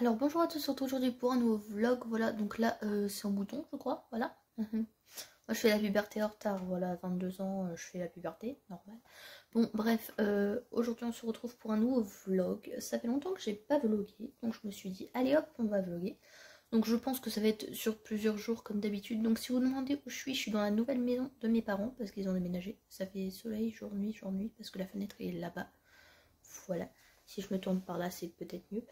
Alors bonjour à tous, on se retrouve aujourd'hui pour un nouveau vlog, voilà, donc là c'est en bouton je crois, voilà. Moi je fais la puberté en retard, voilà, à 22 ans je fais la puberté, normal. Bon bref, aujourd'hui on se retrouve pour un nouveau vlog, ça fait longtemps que j'ai pas vlogué, donc je me suis dit allez hop on va vloguer. Donc je pense que ça va être sur plusieurs jours comme d'habitude, donc si vous demandez où je suis dans la nouvelle maison de mes parents, parce qu'ils ont déménagé, ça fait soleil, jour, nuit, parce que la fenêtre est là-bas, voilà. Si je me tourne par là c'est peut-être mieux.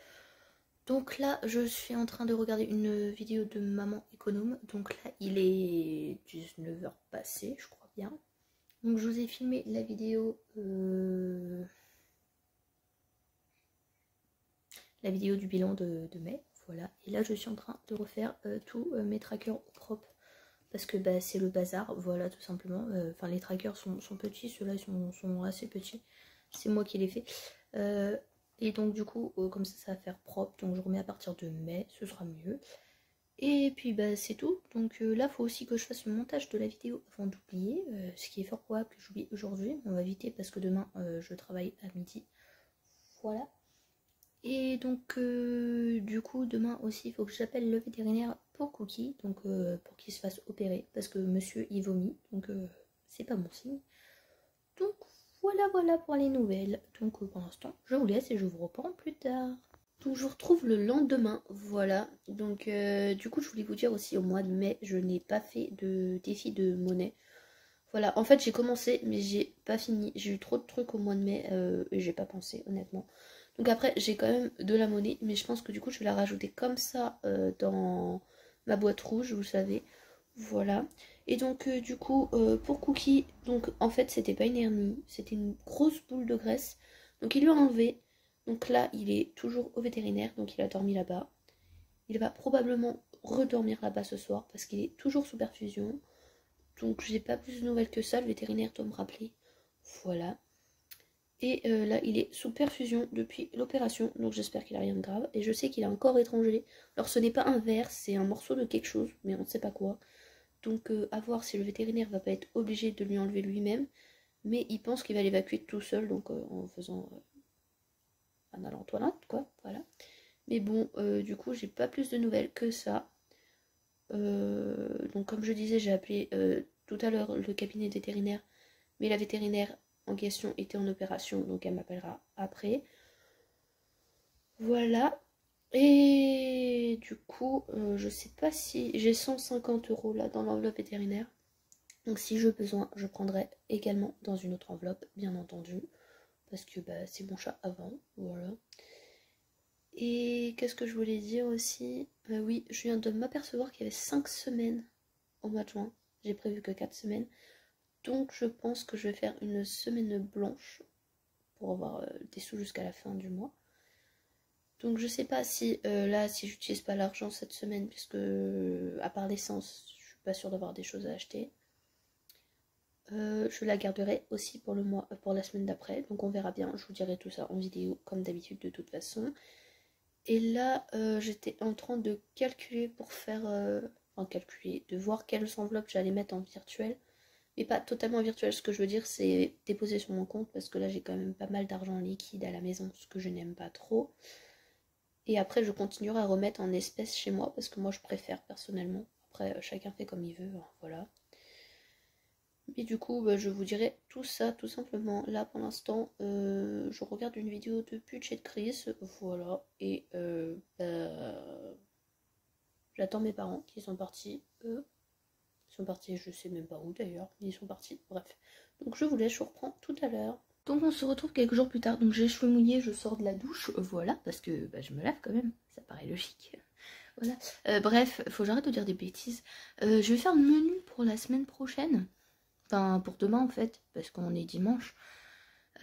Donc là, je suis en train de regarder une vidéo de maman économe. Donc là, il est 19h passé, je crois bien. Donc je vous ai filmé la vidéo, du bilan de mai. Voilà. Et là, je suis en train de refaire tous mes trackers au propre. Parce que bah, c'est le bazar, voilà, tout simplement. Enfin, les trackers sont petits, ceux-là sont assez petits. C'est moi qui les fais. Et donc du coup, comme ça va faire propre. Donc je remets à partir de mai, ce sera mieux. Et puis bah c'est tout. Donc là, il faut aussi que je fasse le montage de la vidéo avant d'oublier. Ce qui est fort probable que j'oublie aujourd'hui. On va éviter parce que demain, je travaille à midi. Voilà. Et donc du coup, demain aussi, il faut que j'appelle le vétérinaire pour Cookie. Donc pour qu'il se fasse opérer. Parce que monsieur, il vomit. Donc c'est pas bon signe. Donc voilà pour les nouvelles. Donc pour l'instant, je vous laisse et je vous reprends plus tard. Donc je vous retrouve le lendemain, voilà. Donc du coup je voulais vous dire aussi au mois de mai, je n'ai pas fait de défi de monnaie. Voilà, en fait j'ai commencé mais j'ai pas fini. J'ai eu trop de trucs au mois de mai et j'ai pas pensé honnêtement. Donc après j'ai quand même de la monnaie, mais je pense que du coup je vais la rajouter comme ça dans ma boîte rouge, vous savez. Voilà. Et donc du coup pour Cookie, donc en fait c'était pas une hernie, c'était une grosse boule de graisse. Donc il lui a enlevé. Donc là il est toujours au vétérinaire, donc il a dormi là-bas. Il va probablement redormir là-bas ce soir parce qu'il est toujours sous perfusion. Donc j'ai pas plus de nouvelles que ça, le vétérinaire doit me rappeler. Voilà. Et là il est sous perfusion depuis l'opération, donc j'espère qu'il a rien de grave. Et je sais qu'il a un corps étranger. Alors ce n'est pas un verre, c'est un morceau de quelque chose, mais on ne sait pas quoi. Donc à voir si le vétérinaire va pas être obligé de lui enlever lui-même. Mais il pense qu'il va l'évacuer tout seul, donc en faisant en allant aux toilettes, quoi, voilà. Mais bon, du coup, j'ai pas plus de nouvelles que ça. Donc comme je disais, j'ai appelé tout à l'heure le cabinet vétérinaire, mais la vétérinaire en question était en opération, donc elle m'appellera après. Voilà. Et du coup, je sais pas si j'ai 150 € là dans l'enveloppe vétérinaire. Donc si j'ai besoin, je prendrai également dans une autre enveloppe, bien entendu. Parce que bah, c'est mon chat avant, voilà. Et qu'est-ce que je voulais dire aussi? Oui, je viens de m'apercevoir qu'il y avait 5 semaines au mois de juin. J'ai prévu que 4 semaines. Donc je pense que je vais faire une semaine blanche pour avoir des sous jusqu'à la fin du mois. Donc je sais pas si là, si j'utilise pas l'argent cette semaine, puisque à part l'essence, je suis pas sûre d'avoir des choses à acheter. Je la garderai aussi pour le mois, pour la semaine d'après. Donc on verra bien. Je vous dirai tout ça en vidéo, comme d'habitude de toute façon. Et là, j'étais en train de calculer pour faire... enfin, calculer, de voir quelles enveloppes j'allais mettre en virtuel. Mais pas totalement virtuel, ce que je veux dire, c'est déposer sur mon compte, parce que là, j'ai quand même pas mal d'argent liquide à la maison, ce que je n'aime pas trop. Et après, je continuerai à remettre en espèces chez moi, parce que moi, je préfère, personnellement. Après, chacun fait comme il veut, hein, voilà. Et du coup, bah, je vous dirai tout ça, tout simplement. Là, pour l'instant, je regarde une vidéo de budget de crise, voilà. Et j'attends mes parents qui sont partis. Ils sont partis, je sais même pas où d'ailleurs, mais ils sont partis. Bref. Donc je vous laisse, je vous reprends tout à l'heure. Donc on se retrouve quelques jours plus tard. Donc j'ai les cheveux mouillés, je sors de la douche, voilà, parce que bah, je me lave quand même. Ça paraît logique. Voilà. Bref, faut que j'arrête de dire des bêtises. Je vais faire le menu pour la semaine prochaine. Enfin, pour demain en fait, parce qu'on est dimanche.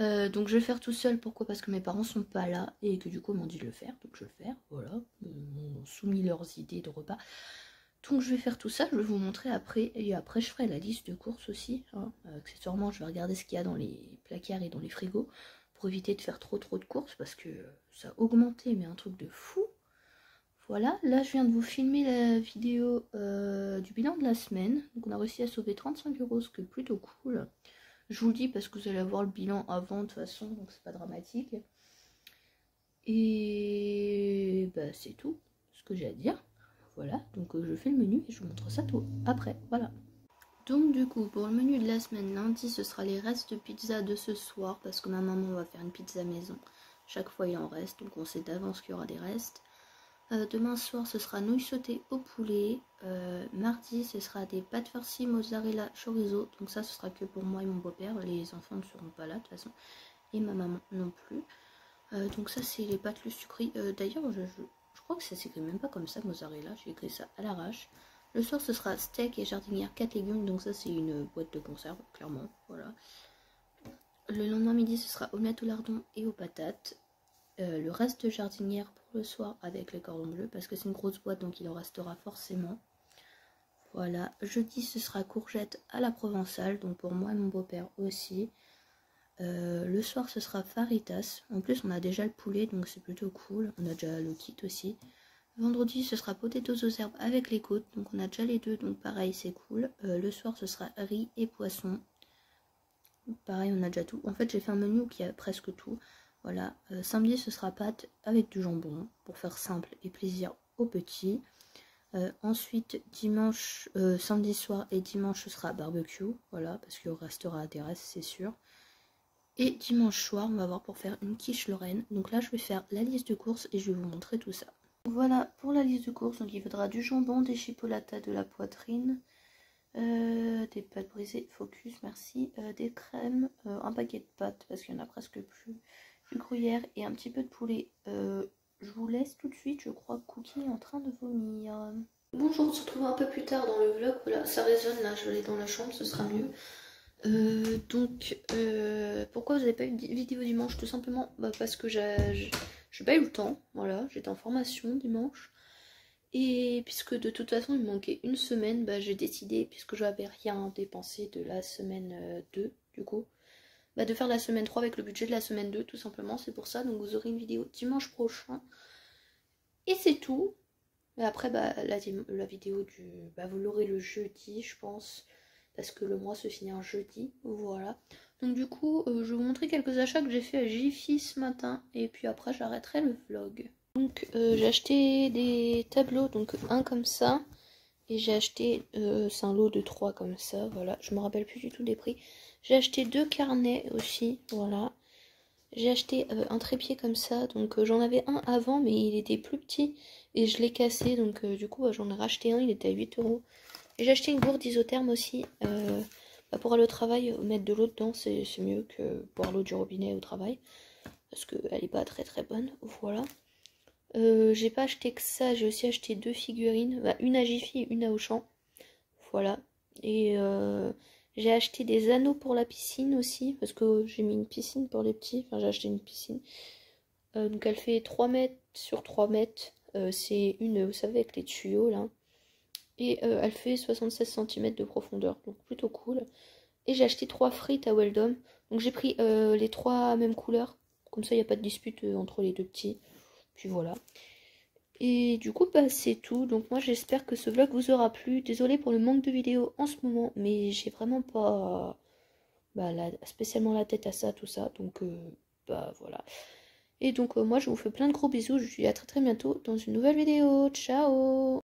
Donc je vais le faire tout seul, pourquoi? Parce que mes parents sont pas là et que du coup ils m'ont dit de le faire, donc je vais le faire, voilà. Ils m'ont soumis leurs idées de repas. Donc je vais faire tout ça, je vais vous montrer après, et après je ferai la liste de courses aussi. Hein. Accessoirement, je vais regarder ce qu'il y a dans les placards et dans les frigos, pour éviter de faire trop de courses, parce que ça a augmenté, mais un truc de fou. Voilà, là je viens de vous filmer la vidéo du bilan de la semaine. Donc on a réussi à sauver 35 €, ce qui est plutôt cool. Je vous le dis parce que vous allez avoir le bilan avant de toute façon, donc c'est pas dramatique. Et bah c'est tout ce que j'ai à dire. Voilà, donc je fais le menu et je vous montre ça tout après, voilà. Donc du coup, pour le menu de la semaine, lundi, ce sera les restes de pizza de ce soir, parce que ma maman va faire une pizza maison. Chaque fois, il en reste, donc on sait d'avance qu'il y aura des restes. Demain soir, ce sera nouilles sautées au poulet. Mardi, ce sera des pâtes farcies, mozzarella, chorizo. Donc ça, ce sera que pour moi et mon beau-père. Les enfants ne seront pas là, de toute façon. Et ma maman non plus. Donc ça, c'est les pâtes le sucré. D'ailleurs, je crois que ça s'écrit même pas comme ça, mozzarella. J'ai écrit ça à l'arrache. Le soir, ce sera steak et jardinière 4 légumes. Donc ça, c'est une boîte de conserve, clairement. Voilà. Le lendemain midi, ce sera omelette au lardon et aux patates. Le reste de jardinière pour le soir avec les cordons bleus. Parce que c'est une grosse boîte, donc il en restera forcément. Voilà. Jeudi, ce sera courgette à la provençale. Donc pour moi et mon beau-père aussi. Le soir ce sera faritas. En plus on a déjà le poulet donc c'est plutôt cool. On a déjà le kit aussi. Vendredi ce sera potatoes aux herbes avec les côtes. Donc on a déjà les deux donc pareil c'est cool. Le soir ce sera riz et poisson. Pareil on a déjà tout. En fait j'ai fait un menu qui a presque tout. Voilà. Samedi ce sera pâtes avec du jambon pour faire simple et plaisir aux petits. Ensuite dimanche, samedi soir et dimanche ce sera barbecue. Voilà parce qu'il restera des restes c'est sûr. Et dimanche soir, on va voir pour faire une quiche Lorraine. Donc là, je vais faire la liste de courses et je vais vous montrer tout ça. Voilà pour la liste de courses. Donc il faudra du jambon, des chipolatas, de la poitrine, des pâtes brisées, focus, merci, des crèmes, un paquet de pâtes parce qu'il n'y en a presque plus, du gruyère et un petit peu de poulet. Je vous laisse tout de suite. Je crois que Cookie est en train de vomir. Bonjour, on se retrouve un peu plus tard dans le vlog. Voilà, ça résonne là, je vais aller dans la chambre, ce sera mieux. Pourquoi vous n'avez pas eu de vidéo dimanche? Tout simplement parce que j'ai pas eu le temps, voilà, j'étais en formation dimanche. Et puisque de toute façon il me manquait une semaine, j'ai décidé, puisque je n'avais rien dépensé de la semaine 2, du coup, de faire la semaine 3 avec le budget de la semaine 2, tout simplement, c'est pour ça. Donc vous aurez une vidéo dimanche prochain. Et c'est tout. Et après, la vidéo du... vous l'aurez le jeudi, je pense. Parce que le mois se finit un jeudi. Voilà. Donc du coup, je vais vous montrer quelques achats que j'ai fait à Jiffy ce matin. Et puis après, j'arrêterai le vlog. Donc j'ai acheté des tableaux. Donc un comme ça. Et j'ai acheté... c'est un lot de 3 comme ça. Voilà. Je me rappelle plus du tout des prix. J'ai acheté 2 carnets aussi. Voilà. J'ai acheté un trépied comme ça, donc j'en avais un avant mais il était plus petit et je l'ai cassé, donc du coup j'en ai racheté un, il était à 8 €. Et j'ai acheté une gourde isotherme aussi, pour aller au travail, mettre de l'eau dedans c'est mieux que boire l'eau du robinet au travail, parce qu'elle est pas très très bonne, voilà. J'ai pas acheté que ça, j'ai aussi acheté 2 figurines, une à Jiffy et une à Auchan, voilà. Et j'ai acheté des anneaux pour la piscine aussi, parce que j'ai mis une piscine pour les petits, enfin j'ai acheté une piscine. Donc elle fait 3 mètres sur 3 mètres, c'est une, vous savez, avec les tuyaux là. Et elle fait 76 cm de profondeur, donc plutôt cool. Et j'ai acheté 3 frites à Weldom, donc j'ai pris les 3 mêmes couleurs, comme ça il n'y a pas de dispute entre les deux petits. Puis voilà. Et du coup c'est tout, donc moi j'espère que ce vlog vous aura plu. Désolée pour le manque de vidéos en ce moment, mais j'ai vraiment pas spécialement la tête à ça, tout ça, donc voilà. Et donc moi je vous fais plein de gros bisous, je vous dis à très très bientôt dans une nouvelle vidéo, ciao.